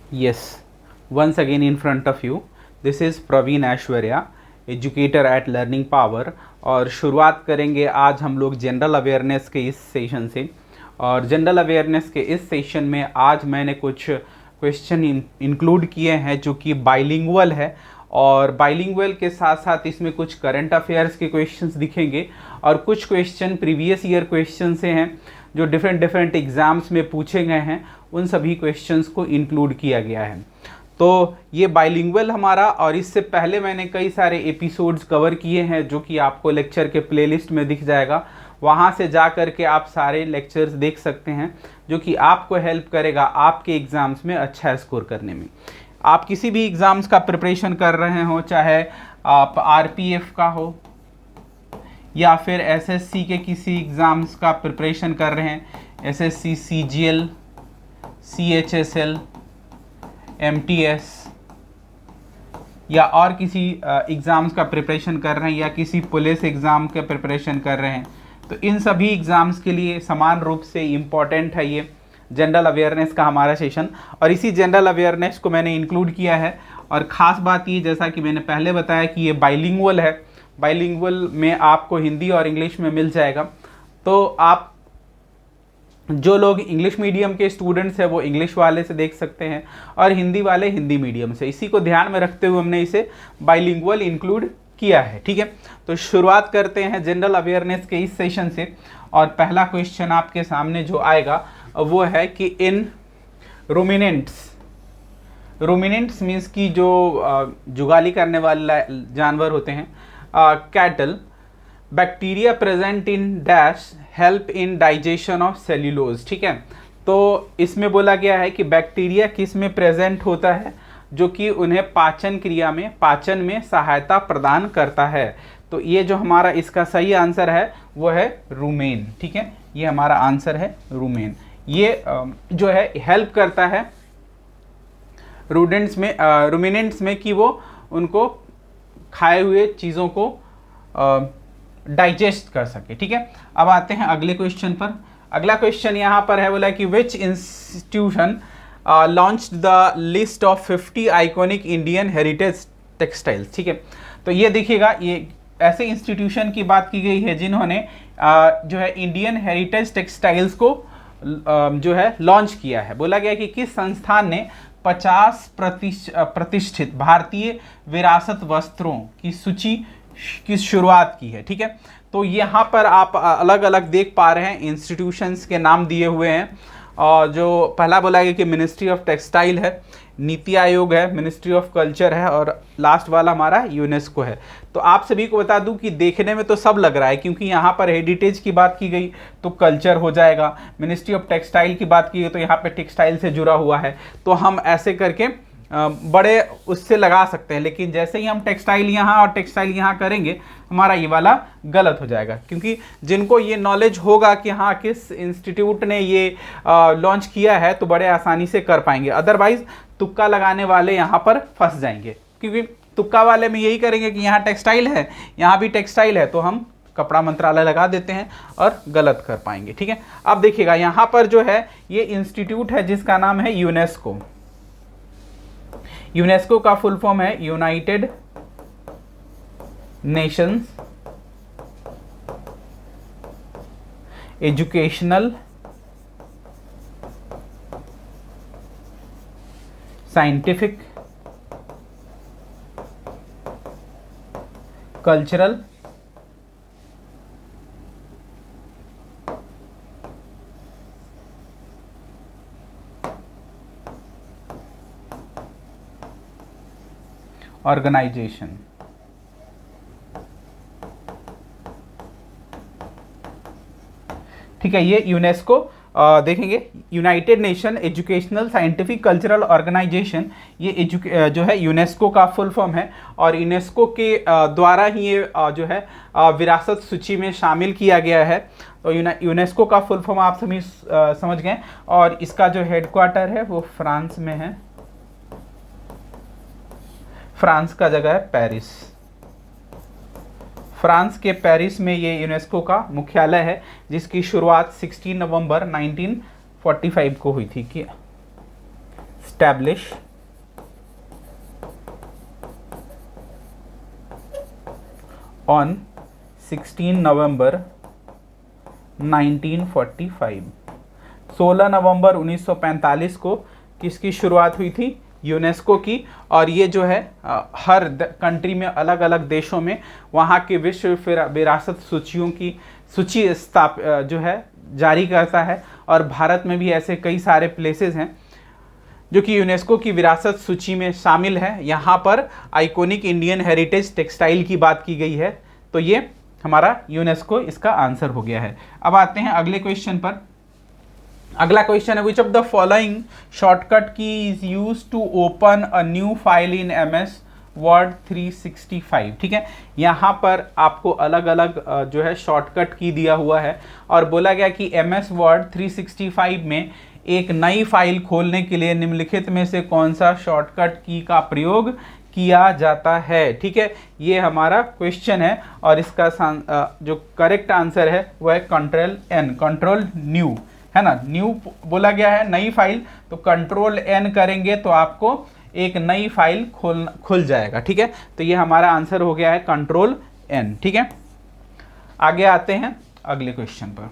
Yes, once again in front of you, this is Praveen Aishwarya, educator at learning power. और शुरुआत करेंगे आज हम लोग जनरल अवेयरनेस के इस सेशन से। और जनरल अवेयरनेस के इस सेशन में आज मैंने कुछ क्वेश्चन इंक्लूड किए हैं जो कि बाइलिंगुअल है, और बाइलिंगुअल के साथ साथ इसमें कुछ करंट अफेयर्स के क्वेश्चंस दिखेंगे और कुछ क्वेश्चन प्रीवियस ईयर क्वेश्चन से हैं जो डिफरेंट एग्ज़ाम्स में पूछे गए हैं। उन सभी क्वेश्चंस को इंक्लूड किया गया है। तो ये बाइलिंगुअल हमारा, और इससे पहले मैंने कई सारे एपिसोड्स कवर किए हैं जो कि आपको लेक्चर के प्लेलिस्ट में दिख जाएगा। वहाँ से जा कर के आप सारे लेक्चर्स देख सकते हैं जो कि आपको हेल्प करेगा आपके एग्ज़ाम्स में अच्छा स्कोर करने में। आप किसी भी एग्ज़ाम्स का प्रिपरेशन कर रहे हो, चाहे आप आरपीएफ का हो या फिर एसएससी के किसी एग्ज़ाम्स का प्रिपरेशन कर रहे हैं, एसएससी, सीजीएल, सीएचएसएल, एमटीएस या और किसी एग्ज़ाम्स का प्रिपरेशन कर रहे हैं या किसी पुलिस एग्ज़ाम का प्रिपरेशन कर रहे हैं, तो इन सभी एग्ज़ाम्स के लिए समान रूप से इम्पॉर्टेंट है ये जनरल अवेयरनेस का हमारा सेशन। और इसी जनरल अवेयरनेस को मैंने इंक्लूड किया है। और ख़ास बात ये, जैसा कि मैंने पहले बताया कि ये बाइलिंगुअल है, बाइलिंगुअल में आपको हिंदी और इंग्लिश में मिल जाएगा। तो आप जो लोग इंग्लिश मीडियम के स्टूडेंट्स हैं वो इंग्लिश वाले से देख सकते हैं और हिंदी वाले हिंदी मीडियम से। इसी को ध्यान में रखते हुए हमने इसे बाइलिंगुअल इंक्लूड किया है, ठीक है। तो शुरुआत करते हैं जनरल अवेयरनेस के इस सेशन से। और पहला क्वेश्चन आपके सामने जो आएगा वो है कि इन रूमिनेंट्स मीन्स की जो जुगाली करने वाले जानवर होते हैं, cattle, bacteria present in dash help in digestion of cellulose, ठीक है। तो इसमें बोला गया है कि बैक्टीरिया किस में प्रेजेंट होता है जो कि उन्हें पाचन में सहायता प्रदान करता है। तो ये जो हमारा इसका सही आंसर है वो है रूमेन, ठीक है। ये हमारा आंसर है रूमेन। ये जो है हेल्प करता है रूमिनेंट्स में कि वो उनको खाए हुए चीज़ों को डाइजेस्ट कर सके, ठीक है। अब आते हैं अगले क्वेश्चन पर। अगला क्वेश्चन यहाँ पर है, बोला कि विच institution launched the list of 50 iconic Indian heritage textiles, ठीक है। तो ये देखिएगा, ये ऐसे इंस्टीट्यूशन की बात की गई है जिन्होंने जो है इंडियन हेरिटेज टेक्सटाइल्स को जो है लॉन्च किया है। बोला गया कि किस संस्थान ने 50 प्रतिष्ठित भारतीय विरासत वस्त्रों की सूची की शुरुआत की है, ठीक है। तो यहाँ पर आप अलग अलग देख पा रहे हैं इंस्टीट्यूशंस के नाम दिए हुए हैं। और जो पहला बोला गया कि मिनिस्ट्री ऑफ टेक्सटाइल है, नीति आयोग है, मिनिस्ट्री ऑफ कल्चर है, और लास्ट वाला हमारा यूनेस्को है। तो आप सभी को बता दूं कि देखने में तो सब लग रहा है, क्योंकि यहाँ पर हेरिटेज की बात की गई तो कल्चर हो जाएगा, मिनिस्ट्री ऑफ टेक्सटाइल की बात की गई तो यहाँ पे टेक्सटाइल से जुड़ा हुआ है। तो हम ऐसे करके बड़े उससे लगा सकते हैं, लेकिन जैसे ही हम टेक्सटाइल यहाँ और टेक्सटाइल यहाँ करेंगे हमारा ये वाला गलत हो जाएगा। क्योंकि जिनको ये नॉलेज होगा कि हाँ किस इंस्टीट्यूट ने ये लॉन्च किया है तो बड़े आसानी से कर पाएंगे। अदरवाइज तुक्का लगाने वाले यहाँ पर फंस जाएंगे, क्योंकि तुक्का वाले में यही करेंगे कि यहाँ टेक्सटाइल है, यहाँ भी टेक्सटाइल है, तो हम कपड़ा मंत्रालय लगा देते हैं और गलत कर पाएंगे, ठीक है। अब देखिएगा यहाँ पर जो है ये इंस्टीट्यूट है जिसका नाम है यूनेस्को। यूनेस्को का फुल फॉर्म है United Nations educational scientific cultural organisation, ठीक है। ये यूनेस्को देखेंगे, United Nation educational scientific cultural organisation, ये जो है यूनेस्को का फुल फॉर्म है। और यूनेस्को के द्वारा ही ये जो है विरासत सूची में शामिल किया गया है। तो यूनेस्को का फुल फॉर्म आप सभी समझ गए। और इसका जो हेडक्वार्टर है वो फ्रांस में है, फ्रांस का जगह है पेरिस। फ्रांस के पेरिस में ये यूनेस्को का मुख्यालय है, जिसकी शुरुआत 16 नवंबर 1945 को हुई थी। कि स्टैब्लिश ऑन 16 नवंबर 1945। 16 नवंबर 1945 को किसकी शुरुआत हुई थी? यूनेस्को की। और ये जो है हर कंट्री में, अलग अलग देशों में वहाँ के विश्व विरासत सूचियों की सूची जो है जारी करता है। और भारत में भी ऐसे कई सारे प्लेसेस हैं जो कि यूनेस्को की विरासत सूची में शामिल है। यहाँ पर आइकॉनिक इंडियन हेरिटेज टेक्सटाइल की बात की गई है, तो ये हमारा यूनेस्को इसका आंसर हो गया है। अब आते हैं अगले क्वेश्चन पर। अगला क्वेश्चन है, which of the following shortcut key is use to open a new file in MS Word 365। ठीक है, यहाँ पर आपको अलग अलग जो है शॉर्टकट की दिया हुआ है और बोला गया कि MS वर्ड 365 में एक नई फाइल खोलने के लिए निम्नलिखित में से कौन सा शॉर्टकट की का प्रयोग किया जाता है। ठीक है, ये हमारा क्वेश्चन है और इसका जो करेक्ट आंसर है वो है Ctrl+N, कंट्रोल न्यू, है ना। न्यू बोला गया है, नई फाइल, तो Ctrl+N करेंगे तो आपको एक नई फाइल खुल जाएगा। ठीक है, तो ये हमारा आंसर हो गया है Ctrl+N। ठीक है, आगे आते हैं अगले क्वेश्चन पर।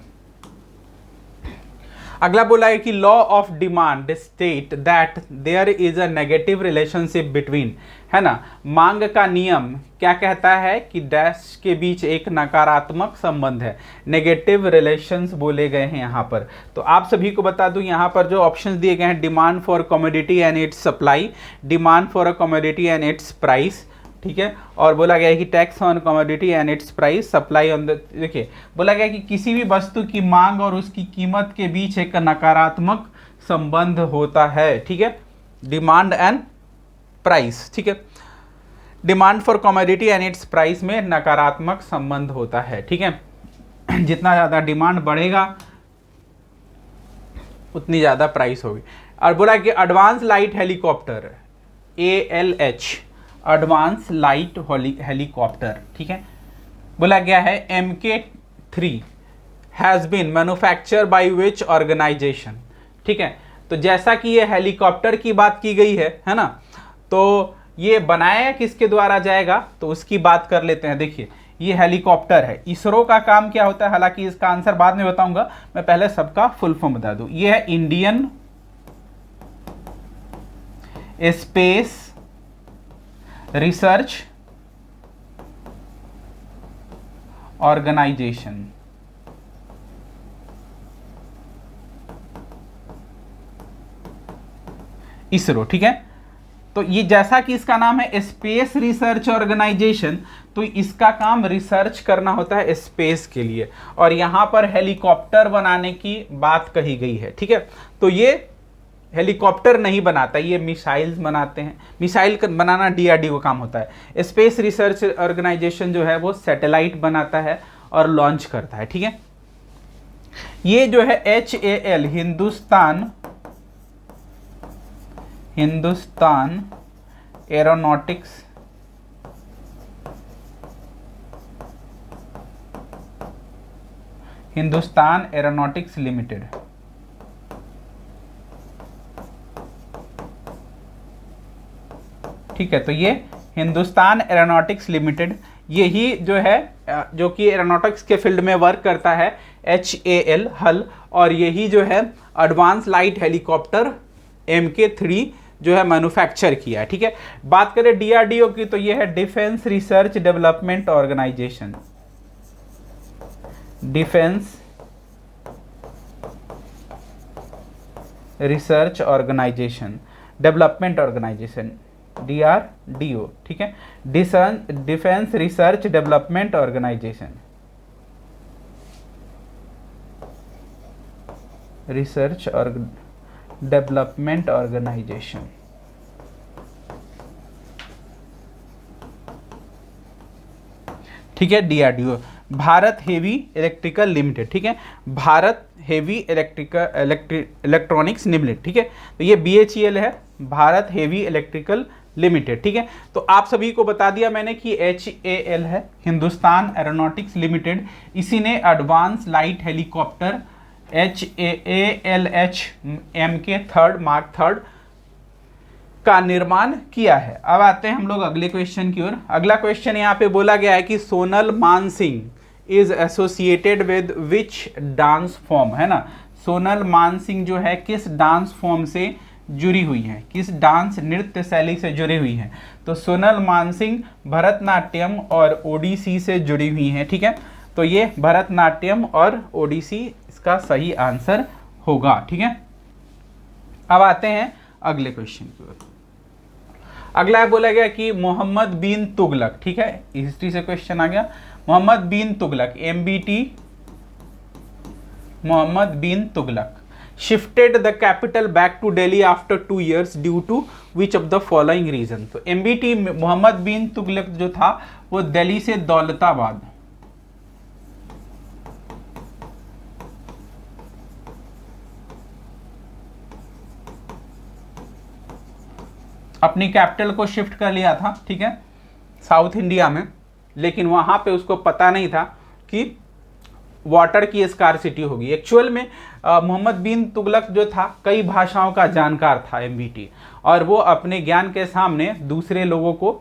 अगला बोला है कि law of demand state that there is a negative relationship between, है ना। मांग का नियम क्या कहता है कि डैश के बीच एक नकारात्मक संबंध है, नेगेटिव रिलेशंस बोले गए हैं यहाँ पर। तो आप सभी को बता दूं, यहाँ पर जो ऑप्शंस दिए गए हैं, demand for commodity and it's supply, demand for a commodity and it's price, ठीक है, और बोला गया है कि tax on commodity and it's price, supply on the, देखिए बोला गया कि किसी भी वस्तु की मांग और उसकी कीमत के बीच एक नकारात्मक संबंध होता है। ठीक है, डिमांड एंड प्राइस, ठीक है, demand for commodity and it's price में नकारात्मक संबंध होता है। ठीक है, जितना ज़्यादा डिमांड बढ़ेगा उतनी ज़्यादा प्राइस होगी। और बोला कि advance light helicopter ALH, advance light helicopter, ठीक है, बोला गया है MK3 has been manufacture by which organisation. ठीक है, तो जैसा कि ये हेलीकॉप्टर की बात की गई है ना, तो ये बनाया किसके द्वारा जाएगा, तो उसकी बात कर लेते हैं। देखिए ये हेलीकॉप्टर है, इसरो का काम क्या होता है, हालांकि इसका आंसर बाद में बताऊंगा, मैं पहले सबका फुल फॉर्म बता दूं। ये है Indian space research organisation, ISRO. ठीक है, तो ये जैसा कि इसका नाम है स्पेस रिसर्च ऑर्गेनाइजेशन, तो इसका काम रिसर्च करना होता है स्पेस के लिए, और यहाँ पर हेलीकॉप्टर बनाने की बात कही गई है। ठीक है, तो ये हेलीकॉप्टर नहीं बनाता, ये मिसाइल्स बनाते हैं। मिसाइल बनाना DRDO का काम होता है। स्पेस रिसर्च ऑर्गेनाइजेशन जो है वो सैटेलाइट बनाता है और लॉन्च करता है। ठीक है, ये जो है HAL, हिंदुस्तान एरोनॉटिक्स लिमिटेड, ठीक है, तो ये हिंदुस्तान एरोनॉटिक्स लिमिटेड, यही जो है जो कि एरोनॉटिक्स के फील्ड में वर्क करता है, HAL हल, और यही जो है एडवांस लाइट हेलीकॉप्टर MK3 जो है मैन्युफैक्चर किया है। ठीक है, बात करें DRDO की, तो ये है defence research development organisation, defence research organisation development organisation, DRDO। ठीक है, defence research development organisation, research और डेवलपमेंट ऑर्गेनाइजेशन। ठीक है, DRDO। Bharat heavy electrical limited, ठीक है, भारत हेवी इलेक्ट्रॉनिक्स लिमिटेड। ठीक है, तो ये BHEL है, भारत हेवी इलेक्ट्रिकल लिमिटेड। ठीक है, तो आप सभी को बता दिया मैंने कि HAL है, हिंदुस्तान एरोनॉटिक्स लिमिटेड, इसी ने advance light helicopter HALH MK3 mark 3 का निर्माण किया है। अब आते हैं हम लोग अगले क्वेश्चन की ओर। अगला क्वेश्चन यहाँ पे बोला गया है कि Sonal Mansingh is associated with which dance form, है ना। सोनल मानसिंह जो है किस डांस फॉर्म से जुड़ी हुई है, किस डांस नृत्य शैली से जुड़ी हुई है। तो सोनल मानसिंह भरतनाट्यम और ओडिसी से जुड़ी हुई है, ठीक है। तो ये भरतनाट्यम और ओडिसी इसका सही आंसर होगा, ठीक है। अब आते हैं अगले क्वेश्चन की ओर। अगला बोला गया कि मोहम्मद बिन तुगलक, ठीक है, हिस्ट्री से क्वेश्चन आ गया। Mohammad bin Tughlaq, MBT, Mohammad bin Tughlaq shifted the capital back to Delhi after 2 years due to which of the following reason. तो MBT मोहम्मद बिन तुगलक जो था वो दिल्ली से दौलताबाद अपनी कैपिटल को शिफ्ट कर लिया था, ठीक है, साउथ इंडिया में। लेकिन वहां पे उसको पता नहीं था कि वाटर की स्कार्सिटी होगी। एक्चुअल में मोहम्मद बिन तुगलक जो था कई भाषाओं का जानकार था MBT, और वो अपने ज्ञान के सामने दूसरे लोगों को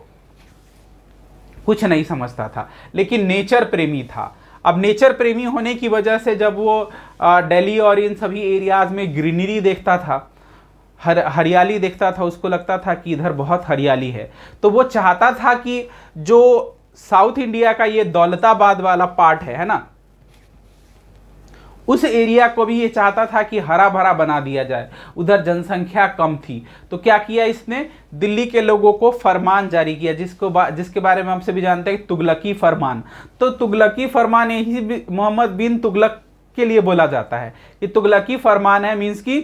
कुछ नहीं समझता था, लेकिन नेचर प्रेमी था। अब नेचर प्रेमी होने की वजह से जब वो दिल्ली और इन सभी एरियाज में ग्रीनरी देखता था, हरियाली देखता था, उसको लगता था कि इधर बहुत हरियाली है। तो वो चाहता था कि जो साउथ इंडिया का ये दौलताबाद वाला पार्ट है ना, उस एरिया को भी ये चाहता था कि हरा भरा बना दिया जाए। उधर जनसंख्या कम थी, तो क्या किया इसने, दिल्ली के लोगों को फरमान जारी किया, जिसके बारे में हम सभी जानते हैं, तुगलकी फरमान। तो तुगलकी फरमान यही मोहम्मद बिन तुगलक के लिए बोला जाता है कि तुगलकी फरमान है, मीन्स की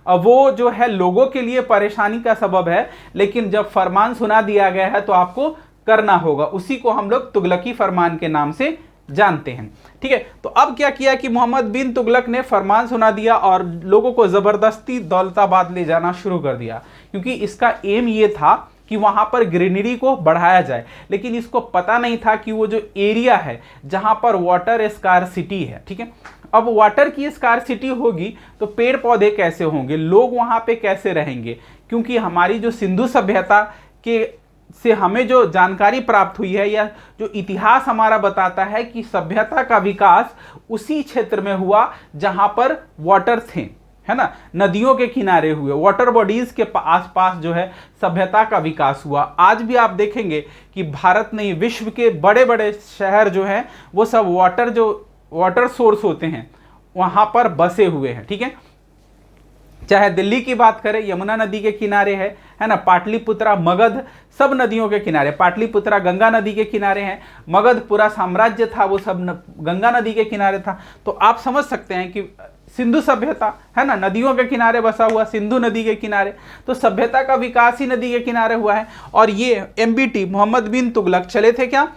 वो जो है लोगों के लिए परेशानी का सबब है, लेकिन जब फरमान सुना दिया गया है तो आपको करना होगा। उसी को हम लोग तुगलकी फरमान के नाम से जानते हैं, ठीक है। तो अब क्या किया कि मोहम्मद बिन तुगलक ने फरमान सुना दिया और लोगों को जबरदस्ती दौलताबाद ले जाना शुरू कर दिया, क्योंकि इसका एम ये था कि वहां पर ग्रीनरी को बढ़ाया जाए। लेकिन इसको पता नहीं था कि वो जो एरिया है जहां पर वाटर स्कार्सिटी है, ठीक है, अब वाटर की स्कार्सिटी होगी तो पेड़ पौधे कैसे होंगे, लोग वहां पे कैसे रहेंगे। क्योंकि हमारी जो सिंधु सभ्यता के से हमें जो जानकारी प्राप्त हुई है, या जो इतिहास हमारा बताता है कि सभ्यता का विकास उसी क्षेत्र में हुआ जहां पर वाटर थे, है ना, नदियों के किनारे हुए, वाटर बॉडीज के आसपास जो है सभ्यता का विकास हुआ। आज भी आप देखेंगे कि भारत नहीं, विश्व के बड़े बड़े शहर जो हैं वो सब वाटर सोर्स होते हैं वहां पर बसे हुए हैं, ठीक है। चाहे दिल्ली की बात करें, यमुना नदी के किनारे है ना, पाटलिपुत्रा, मगध, सब नदियों के किनारे। पाटलिपुत्रा गंगा नदी के किनारे हैं, मगध पूरा साम्राज्य था वो सब गंगा नदी के किनारे था। तो आप समझ सकते हैं कि सिंधु सभ्यता है ना, नदियों के किनारे बसा हुआ, सिंधु नदी के किनारे, तो सभ्यता का विकास ही नदी के किनारे हुआ है। और ये MBT मोहम्मद बिन तुगलक चले थे क्या,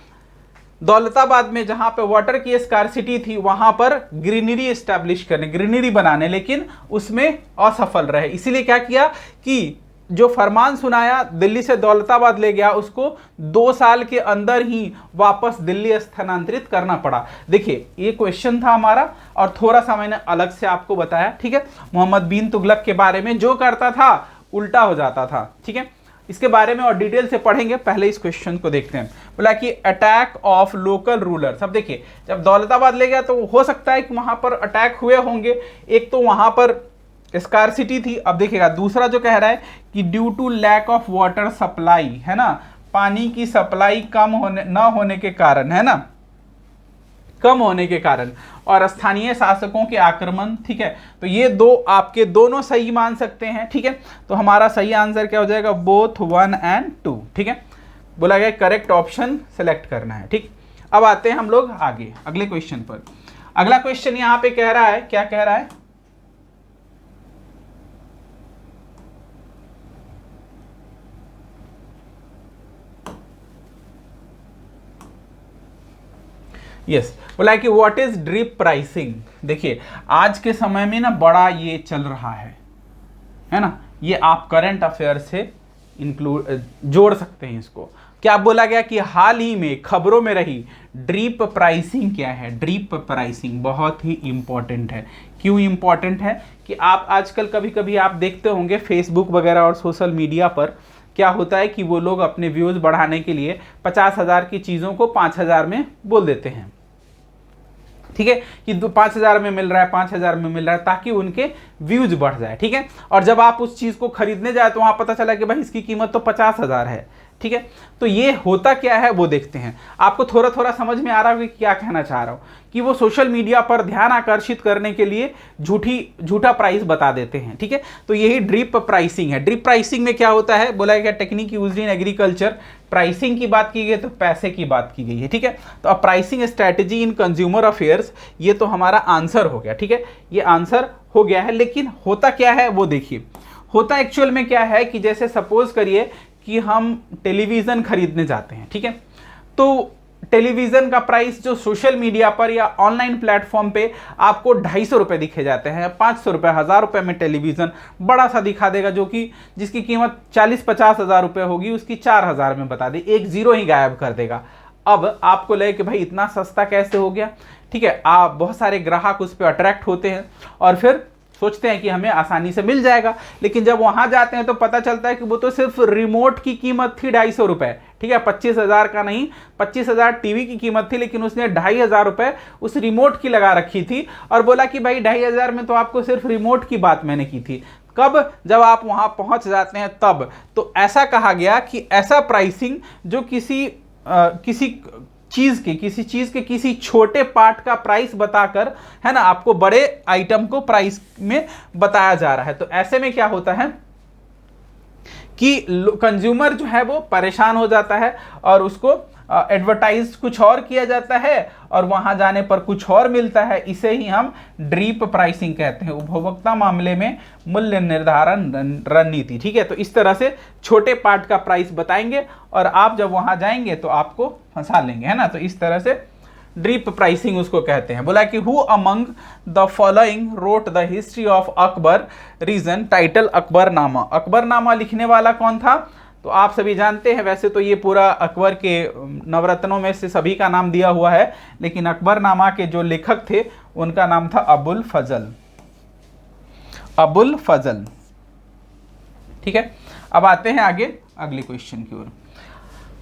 दौलताबाद में, जहां पे वाटर की स्कार्सिटी थी, वहां पर ग्रीनरी एस्टैब्लिश करने, ग्रीनरी बनाने, लेकिन उसमें असफल रहे। इसीलिए क्या किया कि जो फरमान सुनाया दिल्ली से दौलताबाद ले गया, उसको 2 साल के अंदर ही वापस दिल्ली स्थानांतरित करना पड़ा। देखिए ये क्वेश्चन था हमारा, और थोड़ा सा मैंने अलग से आपको बताया, ठीक है। मोहम्मद बिन तुगलक के बारे में जो करता था उल्टा हो जाता था, ठीक है। इसके बारे में और डिटेल से पढ़ेंगे, पहले इस क्वेश्चन को देखते हैं। बोला कि अटैक ऑफ लोकल रूलर्स। अब देखिए जब दौलताबाद ले गया तो हो सकता है कि वहां पर अटैक हुए होंगे, एक तो वहां पर स्कार्सिटी थी। अब देखिएगा दूसरा जो कह रहा है कि due to lack of water supply, है ना, पानी की सप्लाई कम होने ना होने के कारण, है ना, कम होने के कारण, और स्थानीय शासकों के आक्रमण, ठीक है। तो ये दो आपके दोनों सही मान सकते हैं, ठीक है। तो हमारा सही आंसर क्या हो जाएगा, बोथ 1 and 2, ठीक है। बोला गया करेक्ट ऑप्शन सेलेक्ट करना है, ठीक। अब आते हैं हम लोग आगे अगले क्वेश्चन पर। अगला क्वेश्चन यहां पे कह रहा है, क्या कह रहा है, यस, बोला कि व्हाट इज ड्रिप प्राइसिंग। देखिए आज के समय में ना बड़ा ये चल रहा है ना, ये आप करंट अफेयर से इंक्लूड जोड़ सकते हैं इसको। क्या बोला गया कि हाल ही में खबरों में रही ड्रीप प्राइसिंग क्या है? ड्रीप प्राइसिंग बहुत ही इंपॉर्टेंट है। क्यों इंपॉर्टेंट है? कि आप आजकल कभी कभी आप देखते होंगे फेसबुक वगैरह और सोशल मीडिया पर क्या होता है कि वो लोग अपने व्यूज बढ़ाने के लिए 50,000 की चीज़ों को 5,000 में बोल देते हैं, ठीक है, कि 5,000 में मिल रहा है, 5,000 में मिल रहा है, ताकि उनके व्यूज बढ़ जाए, ठीक है। और जब आप उस चीज़ को खरीदने जाए तो वहाँ पता चला कि भाई इसकी कीमत तो 50,000 है, ठीक है। तो ये होता क्या है वो देखते हैं। आपको थोड़ा थोड़ा समझ में आ रहा है कि क्या कहना चाह रहा हूँ, कि वो सोशल मीडिया पर ध्यान आकर्षित करने के लिए झूठा प्राइस बता देते हैं, ठीक है। तो यही ड्रिप प्राइसिंग है। ड्रिप प्राइसिंग में क्या होता है, बोला गया technique used in agriculture. Pricing की बात की गई तो पैसे की बात की गई है, ठीक है। तो अब pricing strategy in consumer affairs, ये तो हमारा आंसर हो गया, ठीक है, ये आंसर हो गया है। लेकिन होता क्या है वो देखिए। होता एक्चुअल में क्या है कि जैसे सपोज करिए कि हम टेलीविज़न खरीदने जाते हैं, ठीक है। तो टेलीविज़न का प्राइस जो सोशल मीडिया पर या ऑनलाइन प्लेटफॉर्म पे आपको 250 रुपये दिखे जाते हैं, 500 रुपये, 1000 रुपये में टेलीविज़न बड़ा सा दिखा देगा, जो कि जिसकी कीमत 40-50 हज़ार रुपये होगी उसकी 4,000 में बता दे, एक जीरो ही गायब कर देगा। अब आपको लगे कि भाई इतना सस्ता कैसे हो गया, ठीक है। आप बहुत सारे ग्राहक उस पर अट्रैक्ट होते हैं और फिर सोचते हैं कि हमें आसानी से मिल जाएगा। लेकिन जब वहां जाते हैं तो पता चलता है कि वो तो सिर्फ रिमोट की कीमत थी 250 रुपये, ठीक है, 25,000 का नहीं, 25,000 टीवी की कीमत थी, लेकिन उसने 2,500 रुपये उस रिमोट की लगा रखी थी और बोला कि भाई 2,500 में तो आपको सिर्फ रिमोट की बात मैंने की थी। कब? जब आप वहां पहुंच जाते हैं तब। तो ऐसा कहा गया कि ऐसा प्राइसिंग जो किसी चीज के किसी छोटे पार्ट का प्राइस बताकर, है ना, आपको बड़े आइटम को प्राइस में बताया जा रहा है। तो ऐसे में क्या होता है कि कंज्यूमर जो है वो परेशान हो जाता है और उसको एडवर्टाइज कुछ और किया जाता है और वहां जाने पर कुछ और मिलता है। इसे ही हम ड्रीप प्राइसिंग कहते हैं, उपभोक्ता मामले में मूल्य निर्धारण रणनीति, ठीक है। तो इस तरह से छोटे पार्ट का प्राइस बताएंगे और आप जब वहां जाएंगे तो आपको फंसा लेंगे, है ना। तो इस तरह से ड्रीप प्राइसिंग उसको कहते हैं। बोला कि who among the following wrote the history of Akbar reign, title Akbarnama. Akbarnama लिखने वाला कौन था? तो आप सभी जानते हैं, वैसे तो ये पूरा अकबर के नवरत्नों में से सभी का नाम दिया हुआ है, लेकिन अकबरनामा के जो लेखक थे उनका नाम था अबुल फजल, अबुल फजल, ठीक है। अब आते हैं आगे अगले क्वेश्चन की ओर।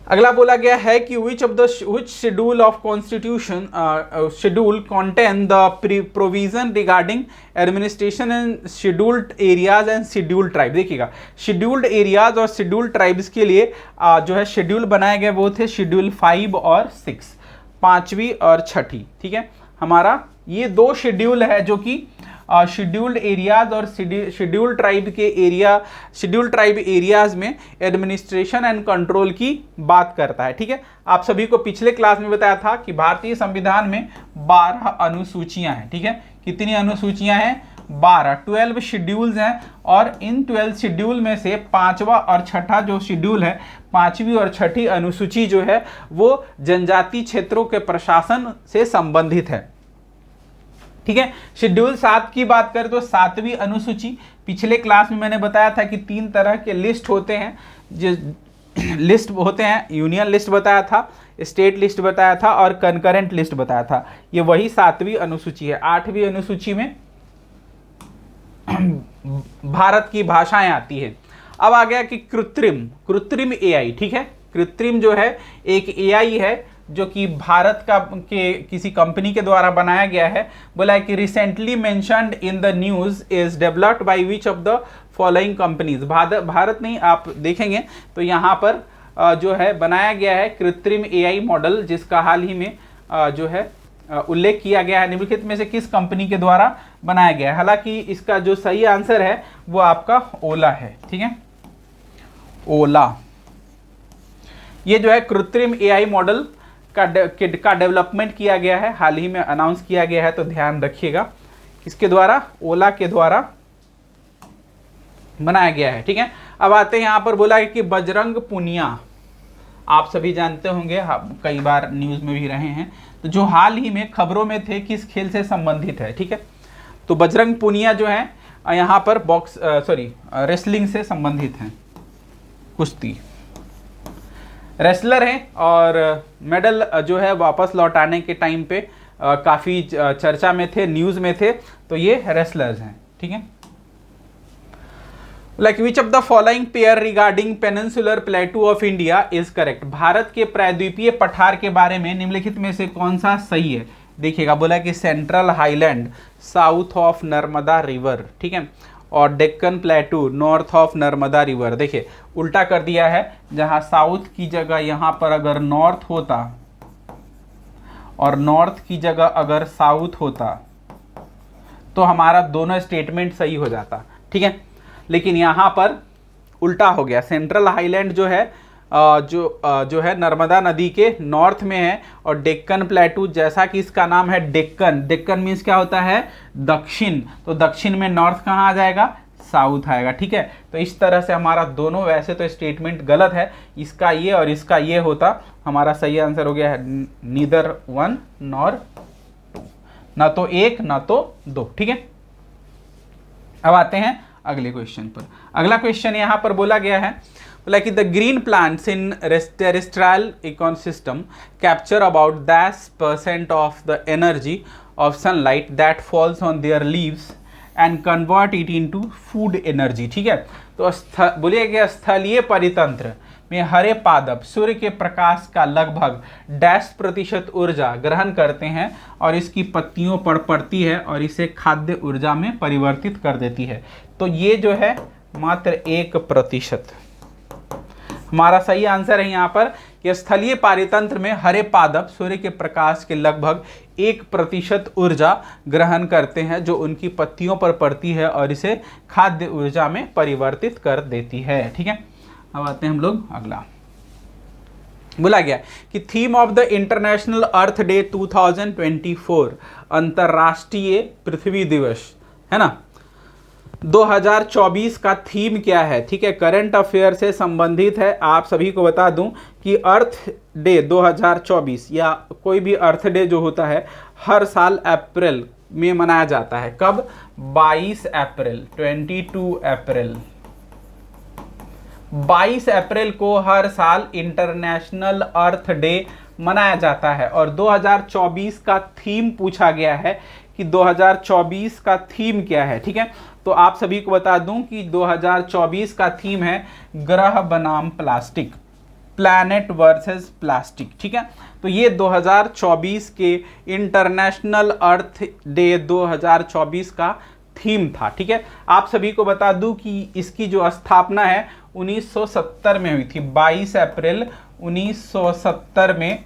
अगला बोला गया है कि which schedule of constitution schedule contain the provision regarding administration and scheduled areas and scheduled tribe. देखिएगा, शेड्यूल्ड एरियाज और शेड्यूल्ड ट्राइब्स के लिए जो है शेड्यूल बनाए गए वो थे शेड्यूल 5 और 6, 5वीं और 6ठी, ठीक है। हमारा ये दो शेड्यूल है जो कि शेड्यूल्ड एरियाज और शेड्यूल्ड ट्राइब के एरिया, शेड्यूल्ड ट्राइब एरियाज में एडमिनिस्ट्रेशन एंड कंट्रोल की बात करता है, ठीक है। आप सभी को पिछले क्लास में बताया था कि भारतीय संविधान में 12 अनुसूचियां हैं, ठीक है। कितनी अनुसूचियां हैं? 12 शेड्यूल्स हैं और इन 12 शेड्यूल में से 5वां और 6ठा जो शेड्यूल है, 5वीं और 6ठी अनुसूची जो है वो जनजातीय क्षेत्रों के प्रशासन से संबंधित है, ठीक है। शेड्यूल 7 की बात करें तो 7वीं अनुसूची, पिछले क्लास में मैंने बताया था कि 3 तरह के लिस्ट होते हैं, जो लिस्ट होते हैं, यूनियन लिस्ट बताया था, स्टेट लिस्ट बताया था और कंकरेंट लिस्ट बताया था। ये वही 7वीं अनुसूची है। 8वीं अनुसूची में भारत की भाषाएं आती है। अब आ गया कि कृत्रिम एआई, ठीक है। कृत्रिम जो है एक एआई है जो कि भारत के किसी कंपनी के द्वारा बनाया गया है। बोला है कि recently mentioned in the news is developed by which of the following companies. Bharat नहीं, आप देखेंगे तो यहाँ पर जो है बनाया गया है कृत्रिम एआई मॉडल, जिसका हाल ही में जो है उल्लेख किया गया है, निम्नलिखित में से किस कंपनी के द्वारा बनाया गया है। हालांकि इसका जो सही आंसर है वो आपका ओला है, ठीक है, ओला। ये जो है कृत्रिम एआई मॉडल का डेवलपमेंट किया गया है, हाल ही में अनाउंस किया गया है, तो ध्यान रखिएगा। किसके द्वारा? ओला के द्वारा बनाया गया है, ठीक है। अब आते हैं यहाँ पर बोला है कि बजरंग पुनिया, आप सभी जानते होंगे, कई बार न्यूज में भी रहे हैं, तो जो हाल ही में खबरों में थे किस खेल से संबंधित है, ठीक है। तो बजरंग पुनिया जो है यहाँ पर रेसलिंग से संबंधित है, कुश्ती। रेसलर हैं और मेडल जो है वापस लौटाने के टाइम पे काफ़ी चर्चा में थे, न्यूज़ में थे, तो ये रेसलर्स हैं। ठीक है, like which of the following pair regarding peninsular प्लेटू of India is correct. Bharat के प्रायद्वीपीय पठार के बारे में निम्नलिखित में से कौन सा सही है। देखिएगा, बोला कि central highland south of Narmada river, ठीक है, और Deccan प्लेटू north of Narmada river. देखिए उल्टा कर दिया है, जहां साउथ की जगह यहां पर अगर नॉर्थ होता और नॉर्थ की जगह अगर साउथ होता तो हमारा दोनों स्टेटमेंट सही हो जाता। ठीक है, लेकिन यहाँ पर उल्टा हो गया। सेंट्रल हाईलैंड जो है जो है नर्मदा नदी के नॉर्थ में है, और डेक्कन प्लेटू जैसा कि इसका नाम है डेक्कन, डेक्कन मीन्स क्या होता है, दक्षिण, तो दक्षिण में नॉर्थ कहाँ आ जाएगा, साउथ आएगा। ठीक है, तो इस तरह से हमारा दोनों, वैसे तो स्टेटमेंट गलत है, इसका ये और इसका ये होता, हमारा सही आंसर हो गया है नीदर वन नॉर टू, ना तो एक ना तो दो। ठीक है, अब आते हैं अगले क्वेश्चन पर। अगला क्वेश्चन यहाँ पर बोला गया है, बोला कि the green plants in terrestrial ecosystem capture about 10% of the energy of sunlight that falls on their leaves and convert it into food energy. ठीक है, तो बोलिए कि स्थलीय परितंत्र में हरे पादप सूर्य के प्रकाश का लगभग 10% ऊर्जा ग्रहण करते हैं और इसकी पत्तियों पर पड़ती है और इसे खाद्य ऊर्जा में परिवर्तित कर देती है। तो ये जो है मात्र 1%। हमारा सही आंसर है यहाँ पर कि स्थलीय पारितंत्र में हरे पादप सूर्य के प्रकाश के लगभग 1% ऊर्जा ग्रहण करते हैं जो उनकी पत्तियों पर पड़ती है और इसे खाद्य ऊर्जा में परिवर्तित कर देती है। ठीक है, अब आते हैं हम लोग अगला। बोला गया कि theme of the international earth day 2024, अंतर्राष्ट्रीय पृथ्वी दिवस है ना, 2024 का थीम क्या है। ठीक है, करंट अफेयर से संबंधित है। आप सभी को बता दूं कि अर्थ डे 2024 या कोई भी अर्थ डे जो होता है हर साल अप्रैल में मनाया जाता है। कब, 22 अप्रैल, 22 अप्रैल, 22 अप्रैल को हर साल इंटरनेशनल अर्थ डे मनाया जाता है। और 2024 का थीम पूछा गया है कि 2024 का थीम क्या है। ठीक है, तो आप सभी को बता दूं कि 2024 का थीम है ग्रह बनाम प्लास्टिक, प्लैनेट वर्सेस प्लास्टिक। ठीक है, तो ये 2024 के इंटरनेशनल अर्थ डे 2024 का थीम था। ठीक है, आप सभी को बता दूं कि इसकी जो स्थापना है 1970 में हुई थी। 22 अप्रैल 1970 में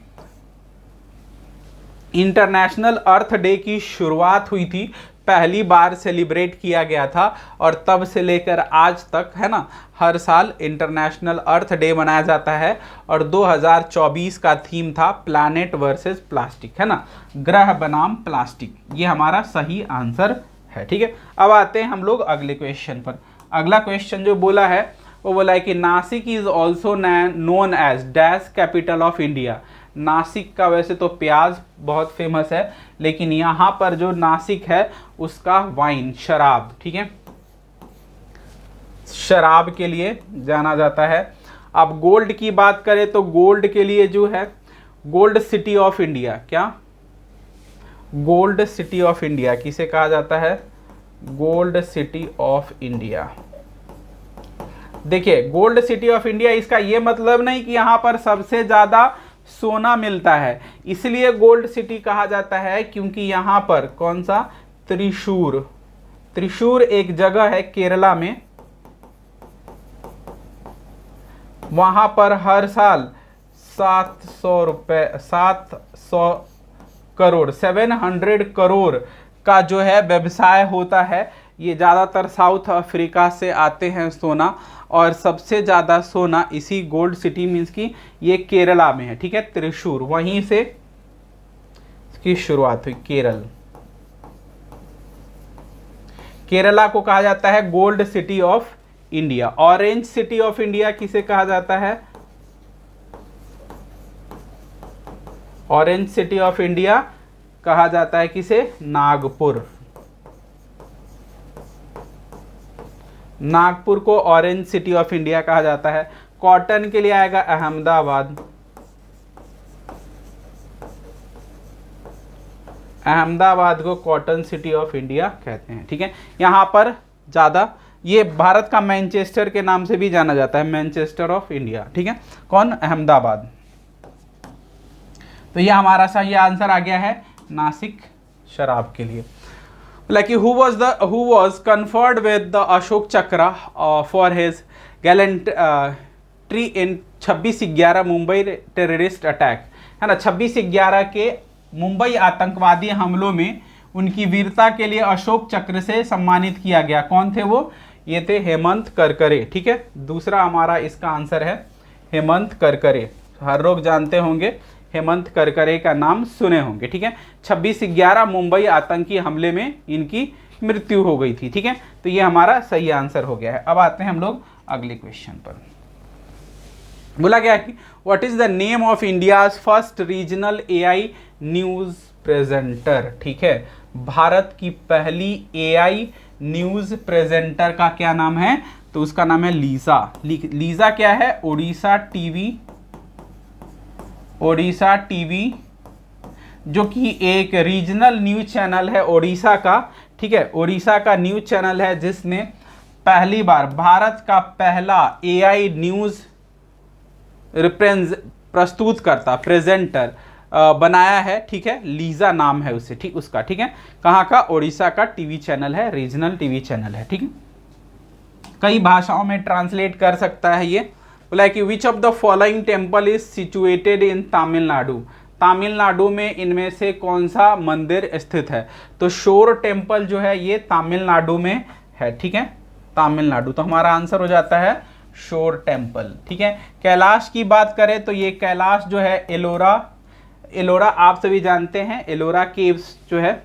इंटरनेशनल अर्थ डे की शुरुआत हुई थी, पहली बार सेलिब्रेट किया गया था, और तब से लेकर आज तक है ना हर साल इंटरनेशनल अर्थ डे मनाया जाता है। और 2024 का थीम था प्लैनेट वर्सेस प्लास्टिक, है ना, ग्रह बनाम प्लास्टिक। ये हमारा सही आंसर है। ठीक है, अब आते हैं हम लोग अगले क्वेश्चन पर। अगला क्वेश्चन जो बोला है वो बोला है कि Nashik is also known as dash capital of India. Nashik का वैसे तो प्याज बहुत फेमस है, लेकिन यहाँ पर जो नासिक है उसका वाइन, शराब, ठीक है, शराब के लिए जाना जाता है। अब गोल्ड की बात करें तो गोल्ड के लिए जो है गोल्ड सिटी ऑफ इंडिया, क्या, गोल्ड सिटी ऑफ इंडिया किसे कहा जाता है, गोल्ड सिटी ऑफ इंडिया। देखिए गोल्ड सिटी ऑफ इंडिया, इसका ये मतलब नहीं कि यहाँ पर सबसे ज्यादा सोना मिलता है, इसलिए गोल्ड सिटी कहा जाता है क्योंकि यहाँ पर कौन सा, त्रिशूर, त्रिशूर एक जगह है केरला में, वहां पर हर साल 700 करोड़ 700 करोड़ का जो है व्यवसाय होता है। ये ज़्यादातर साउथ अफ्रीका से आते हैं सोना, और सबसे ज़्यादा सोना इसी गोल्ड सिटी मीन्स की ये केरला में है। ठीक है, त्रिशूर, वहीं से इसकी शुरुआत हुई। केरल, केरला को कहा जाता है gold city of India. Orange city of India किसे कहा जाता है, ऑरेंज सिटी ऑफ इंडिया कहा जाता है किसे, नागपुर, नागपुर को ऑरेंज सिटी ऑफ इंडिया कहा जाता है। कॉटन के लिए आएगा अहमदाबाद। अहमदाबाद को कॉटन सिटी ऑफ इंडिया कहते हैं, ठीक है। यहाँ पर ज़्यादा, ये भारत का मैनचेस्टर के नाम से भी जाना जाता है, मैनचेस्टर ऑफ इंडिया, ठीक है। कौन? अहमदाबाद। तो ये हमारा सही आंसर आ गया है नासिक शराब के लिए। Like who was conferred with the Ashoka Chakra for his gallantry in 26/11 Mumbai terrorist attack, है ना। 26/11 के मुंबई आतंकवादी हमलों में उनकी वीरता के लिए अशोक चक्र से सम्मानित किया गया। कौन थे वो? ये थे हेमंत करकरे, ठीक है। दूसरा हमारा इसका आंसर है हेमंत करकरे। हर लोग जानते होंगे, हेमंत करकरे का नाम सुने होंगे, ठीक है। 26/11 मुंबई आतंकी हमले में इनकी मृत्यु हो गई थी, ठीक है। तो ये हमारा सही आंसर हो गया है। अब आते हैं हम लोग अगले क्वेश्चन पर। बोला गया कि what is the name of India's first regional AI news presenter, ठीक है। भारत की पहली एआई न्यूज प्रेजेंटर का क्या नाम है? तो उसका नाम है लीजा। लीजा क्या है? ओडिशा टीवी, जो कि एक रीजनल न्यूज चैनल है ओडिशा का, ठीक है। ओडिशा का न्यूज चैनल है जिसने पहली बार भारत का पहला एआई न्यूज प्रस्तुतकर्ता, प्रेजेंटर बनाया है, ठीक है। लीजा नाम है उसे, ठीक, उसका, ठीक है। कहाँ का? ओडिशा का टीवी चैनल है, रीजनल टीवी चैनल है, ठीक है। कई भाषाओं में ट्रांसलेट कर सकता है ये। बोला कि which of the following temple is situated in Tamil Nadu, Tamil Nadu में इनमें से कौन सा मंदिर स्थित है? तो शोर टेम्पल जो है ये तमिलनाडु में है, ठीक है, तमिलनाडु। तो हमारा आंसर हो जाता है शोर टेम्पल, ठीक है। कैलाश की बात करें तो ये कैलाश जो है एलोरा आप सभी जानते हैं, एलोरा केव्स जो है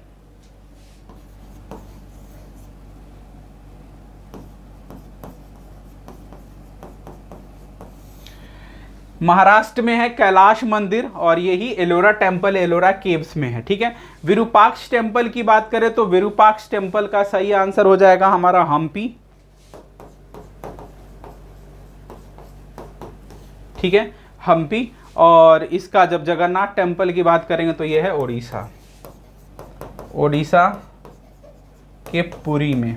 महाराष्ट्र में है कैलाश मंदिर, और यही एलोरा टेम्पल एलोरा केव्स में है, ठीक है। विरूपाक्ष टेम्पल की बात करें तो विरूपाक्ष टेम्पल का सही आंसर हो जाएगा हमारा हम्पी, ठीक है, हम्पी। और इसका जब जगन्नाथ टेम्पल की बात करेंगे तो यह है ओडिशा के पुरी में,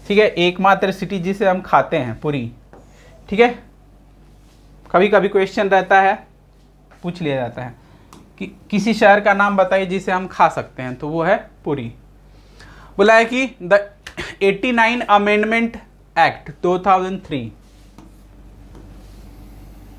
ठीक है। एकमात्र सिटी जिसे हम खाते हैं, पुरी, ठीक है। कभी कभी क्वेश्चन रहता है, पूछ लिया जाता है कि किसी शहर का नाम बताइए जिसे हम खा सकते हैं, तो वो है पुरी। बोला है कि द 89 अमेंडमेंट एक्ट 2003,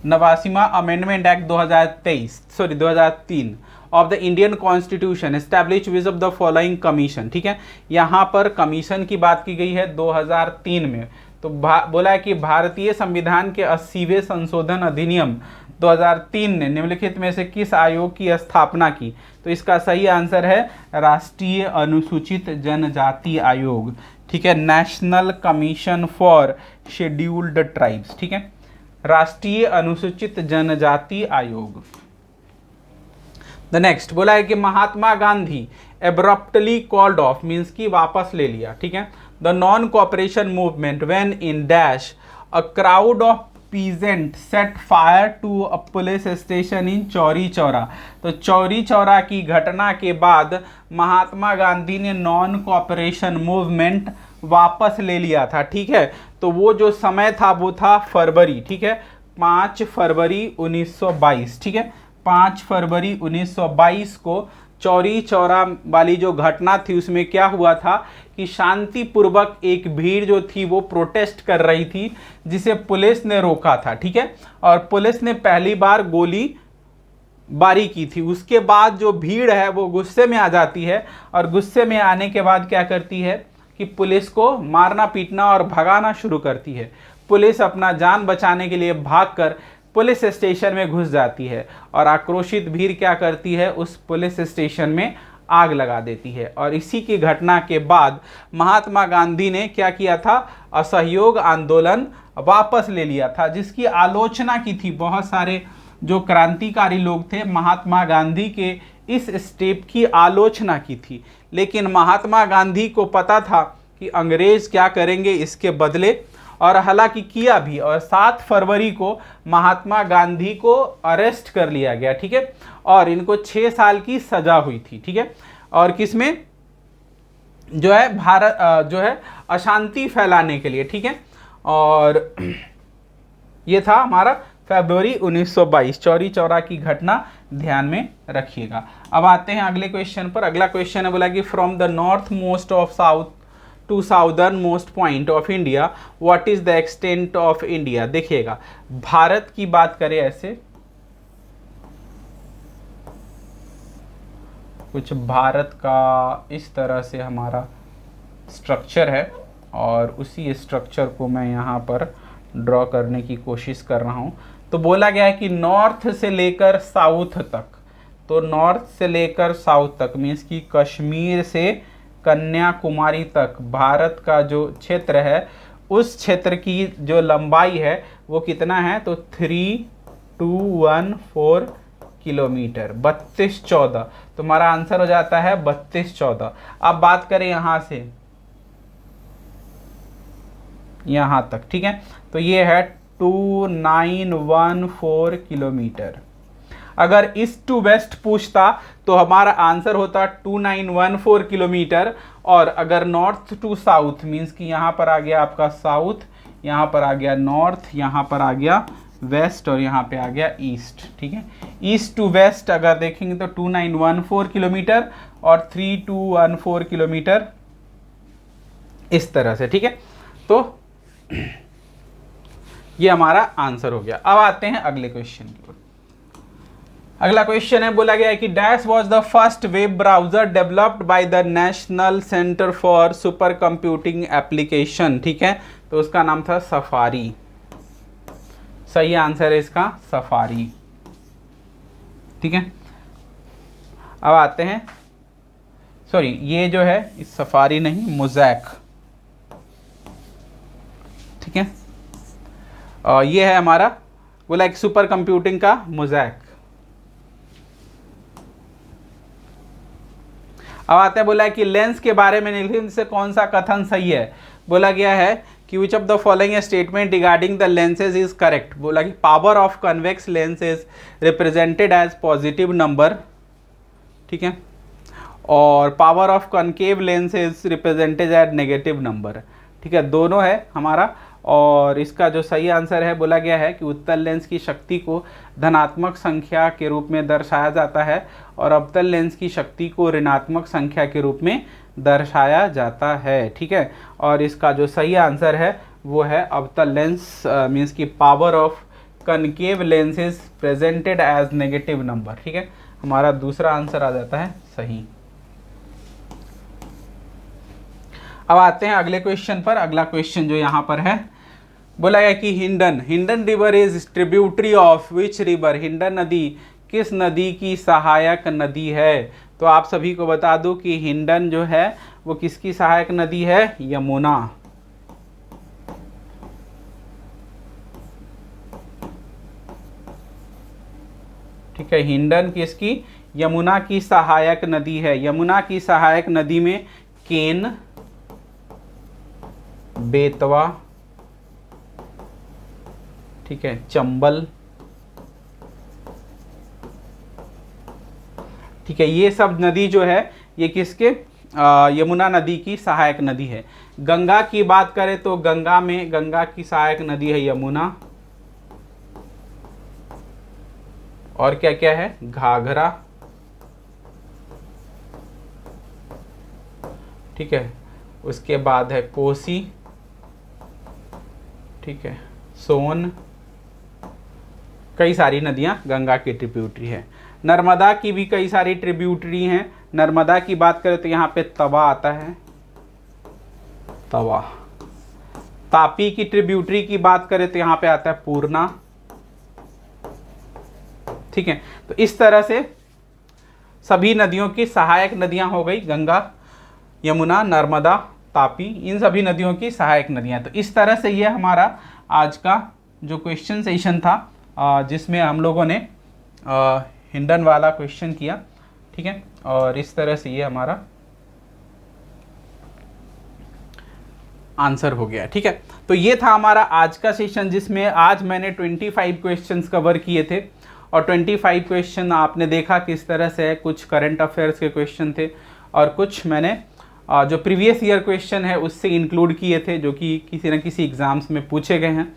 89वां amendment act 2003 of the Indian constitution establish which of the following commission, ठीक है। यहाँ पर कमीशन की बात की गई है 2003 में। तो बोला है कि भारतीय संविधान के 80वें संशोधन अधिनियम 2003 ने निम्नलिखित में से किस आयोग की स्थापना की? तो इसका सही आंसर है राष्ट्रीय अनुसूचित जनजाति आयोग, ठीक है, national commission for scheduled tribes, ठीक है, राष्ट्रीय अनुसूचित जनजाति आयोग। द नेक्स्ट बोला है कि Mahatma Gandhi abruptly called off, means की वापस ले लिया, ठीक है, the non cooperation movement when in dash a crowd of peasant set fire to a police station in Chauri Chaura. तो चौरी चौरा की घटना के बाद महात्मा गांधी ने नॉन कोऑपरेशन मूवमेंट वापस ले लिया था, ठीक है। तो वो जो समय था वो था फरवरी, ठीक है, 5 फरवरी 1922, ठीक है, 5 फरवरी 1922 को चौरी चौरा वाली जो घटना थी उसमें क्या हुआ था कि शांतिपूर्वक एक भीड़ जो थी वो प्रोटेस्ट कर रही थी, जिसे पुलिस ने रोका था, ठीक है। और पुलिस ने पहली बार गोली बारी की थी। उसके बाद जो भीड़ है वो गुस्से में आ जाती है, और गुस्से में आने के बाद क्या करती है कि पुलिस को मारना पीटना और भगाना शुरू करती है। पुलिस अपना जान बचाने के लिए भागकर पुलिस स्टेशन में घुस जाती है, और आक्रोशित भीड़ क्या करती है, उस पुलिस स्टेशन में आग लगा देती है। और इसी की घटना के बाद महात्मा गांधी ने क्या किया था, असहयोग आंदोलन वापस ले लिया था, जिसकी आलोचना की थी बहुत सारे जो क्रांतिकारी लोग थे, महात्मा गांधी के इस स्टेप की आलोचना की थी। लेकिन महात्मा गांधी को पता था कि अंग्रेज क्या करेंगे इसके बदले, और हालांकि किया भी, और 7 फरवरी को महात्मा गांधी को अरेस्ट कर लिया गया, ठीक है, और इनको 6 साल की सजा हुई थी, ठीक है, और किसमें, जो है भारत जो है अशांति फैलाने के लिए, ठीक है, और ये था हमारा फरवरी 1922, चौरी चौरा की घटना ध्यान में रखिएगा। अब आते हैं अगले क्वेश्चन पर। अगला क्वेश्चन है बोला कि from the north most of south to southern most point of India what is the extent of India. देखिएगा, भारत की बात करें, ऐसे कुछ भारत का इस तरह से हमारा स्ट्रक्चर है, और उसी स्ट्रक्चर को मैं यहाँ पर ड्रॉ करने की कोशिश कर रहा हूँ। तो बोला गया है कि नॉर्थ से लेकर साउथ तक, तो नॉर्थ से लेकर साउथ तक मीन्स कि कश्मीर से कन्याकुमारी तक भारत का जो क्षेत्र है, उस क्षेत्र की जो लंबाई है वो कितना है, तो 3214 किलोमीटर, 3214। तुम्हारा आंसर हो जाता है 3214। अब बात करें यहाँ से यहाँ तक, ठीक है, तो ये है 2914 किलोमीटर। अगर ईस्ट टू वेस्ट पूछता तो हमारा आंसर होता 2914 किलोमीटर, और अगर नॉर्थ टू साउथ मीन्स कि यहाँ पर आ गया आपका साउथ, यहाँ पर आ गया नॉर्थ, यहाँ पर आ गया वेस्ट, और यहाँ पे आ गया ईस्ट, ठीक है। ईस्ट टू वेस्ट अगर देखेंगे तो 2914 किलोमीटर और 3214 किलोमीटर, इस तरह से, ठीक है। तो ये हमारा आंसर हो गया। अब आते हैं अगले क्वेश्चन की ओर। अगला क्वेश्चन है, बोला गया है कि dash was the first web browser developed by the national centre for super computing application, ठीक है, तो उसका नाम था सफारी। सही आंसर है इसका सफारी, ठीक है। अब आते हैं, सॉरी ये जो है इस सफारी नहीं, मोज़ैक, ठीक है, और ये है हमारा बोला एक सुपर कंप्यूटिंग का मोज़ैक। अब आते हैं, बोला है कि लेंस के बारे में निम्नलिखित में से कौन सा कथन सही है। बोला गया है कि which of the following statement regarding the lenses is correct. बोला कि power of convex lens is represented as positive number, ठीक है, और power of concave lens is represented as negative number, ठीक है, दोनों है हमारा। और इसका जो सही आंसर है, बोला गया है कि उत्तल लेंस की शक्ति को धनात्मक संख्या के रूप में दर्शाया जाता है, और अवतल लेंस की शक्ति को ऋणात्मक संख्या के रूप में दर्शाया जाता है, ठीक है। और इसका जो सही आंसर है वो है अवतल लेंस मीन्स की power of concave lens is presented as negative number, ठीक है, हमारा दूसरा आंसर आ जाता है सही। अब आते हैं अगले क्वेश्चन पर। अगला क्वेश्चन जो यहाँ पर है, बोला गया कि Hindon river is tributary of which river. Hindon नदी किस नदी की सहायक नदी है। तो आप सभी को बता दूं कि हिंडन जो है वो किसकी सहायक नदी है, यमुना, ठीक है। हिंडन किसकी, यमुना की सहायक नदी है। यमुना की सहायक नदी में केन, बेतवा, ठीक है, चंबल, ठीक है, ये सब नदी जो है ये किसके, यमुना नदी की सहायक नदी है। गंगा की बात करें तो गंगा में, गंगा की सहायक नदी है यमुना, और क्या क्या है, घाघरा, ठीक है, उसके बाद है कोसी, ठीक है, सोन, कई सारी नदियां गंगा की ट्रिब्यूटरी है। नर्मदा की भी कई सारी ट्रिब्यूटरी हैं। नर्मदा की बात करें तो यहाँ पे तवा आता है, तवा। तापी की ट्रिब्यूटरी की बात करें तो यहाँ पे आता है पूर्णा, ठीक है। तो इस तरह से सभी नदियों की सहायक नदियां हो गई गंगा, यमुना, नर्मदा, तापी, इन सभी नदियों की सहायक नदियां। तो इस तरह से ये हमारा आज का जो क्वेश्चन सेशन था जिसमें हम लोगों ने हिंडन वाला क्वेश्चन किया, ठीक है, और इस तरह से ये हमारा आंसर हो गया। ठीक है, तो ये था हमारा आज का सेशन, जिसमें आज मैंने 25 क्वेश्चंस कवर किए थे और 25 क्वेश्चन आपने देखा किस तरह से है। कुछ करंट अफेयर्स के क्वेश्चन थे और कुछ मैंने जो प्रीवियस ईयर क्वेश्चन है उससे इंक्लूड किए थे, जो कि किसी न किसी एग्ज़ाम्स में पूछे गए हैं।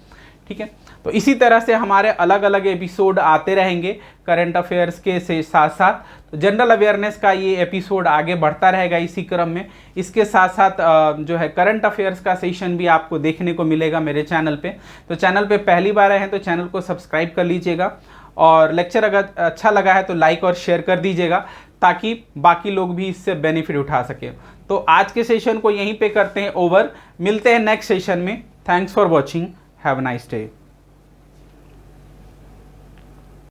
ठीक है, तो इसी तरह से हमारे अलग अलग एपिसोड आते रहेंगे करंट अफेयर्स के से साथ साथ। तो जनरल अवेयरनेस का ये एपिसोड आगे बढ़ता रहेगा इसी क्रम में। इसके साथ साथ जो है करंट अफेयर्स का सेशन भी आपको देखने को मिलेगा मेरे चैनल पे। तो चैनल पे पहली बार आए हैं तो चैनल को सब्सक्राइब कर लीजिएगा, और लेक्चर अगर अच्छा लगा है तो लाइक और शेयर कर दीजिएगा, ताकि बाकी लोग भी इससे बेनिफिट उठा सके। तो आज के सेशन को यहीं पे करते हैं ओवर। मिलते हैं नेक्स्ट सेशन में। Thanks for watching. Have a nice day.